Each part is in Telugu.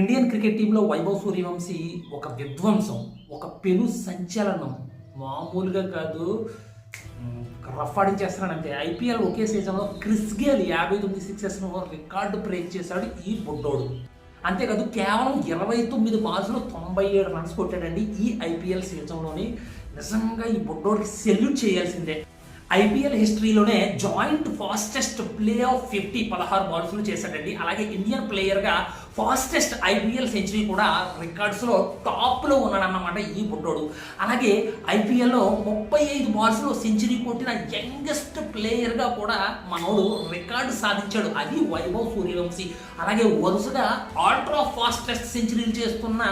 ఇండియన్ క్రికెట్ టీంలో వైభవ్ సూర్యవంశీ ఒక విధ్వంసం, ఒక పెను సంచలనం. మామూలుగా కాదు, రఫ్ ఆడించేస్తున్నాడంటే ఐపీఎల్ ఒకే సీజన్లో క్రిస్ గేల్ 59 సిక్సెస్ను రికార్డు బ్రేక్ చేశాడు ఈ బుడ్డోడు. అంతేకాదు కేవలం 29 బాల్స్లో 97 రన్స్ కొట్టాడండి ఈ ఐపీఎల్ సీజన్లోని. నిజంగా ఈ బుడ్డోడికి సెల్యూట్ చేయాల్సిందే. ఐపీఎల్ హిస్టరీలోనే జాయింట్ ఫాస్టెస్ట్ ప్లే ఆఫ్ 16 బాల్స్లు చేశాడండి. అలాగే ఇండియన్ ప్లేయర్గా ఫాస్టెస్ట్ ఐపీఎల్ సెంచరీ కూడా రికార్డ్స్లో టాప్లో ఉన్నాడన్నమాట ఈ బుడ్డోడు. అలాగే ఐపీఎల్లో 35 బాల్స్లో సెంచరీ కొట్టిన యంగెస్ట్ ప్లేయర్గా కూడా మనోడు రికార్డు సాధించాడు, అది వైభవ్ సూర్యవంశీ. అలాగే వరుసగా అల్ట్రా ఫాస్టెస్ట్ సెంచరీలు చేస్తున్న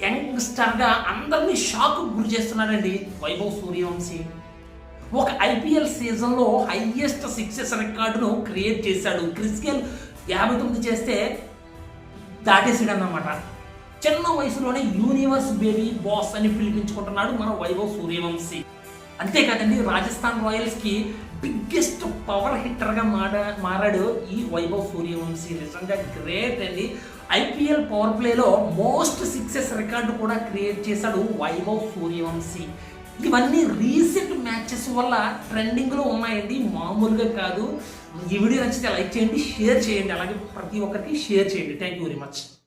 యంగ్స్టర్గా అందరినీ షాక్ గురి చేస్తున్నాడండి వైభవ్ సూర్యవంశీ. ఒక ఐపీఎల్ సీజన్లో హైయెస్ట్ సిక్సెస్ రికార్డును క్రియేట్ చేశాడు. క్రిస్ గేల్ 59 చేస్తే దాటేసాడు అన్నమాట. చిన్న వయసులోనే యూనివర్స్ బేబీ బాస్ అని పిలిపించుకుంటున్నాడు మన వైభవ్ సూర్యవంశీ. అంతేకాదండి, రాజస్థాన్ రాయల్స్కి బిగ్గెస్ట్ పవర్ హిట్టర్గా మారాడు ఈ వైభవ్ సూర్యవంశీ. నిజంగా గ్రేట్ అండి. ఐపీఎల్ పవర్ ప్లేలో మోస్ట్ సిక్సెస్ రికార్డు కూడా క్రియేట్ చేశాడు వైభవ్ సూర్యవంశీ. ఇవన్నీ రీసెంట్ మ్యాచెస్ వల్ల ట్రెండింగ్లో ఉన్నాయండి, మామూలుగా కాదు. ఈ వీడియో నచ్చితే లైక్ చేయండి, షేర్ చేయండి, అలాగే ప్రతి ఒక్కరికి షేర్ చేయండి. Thank you very much.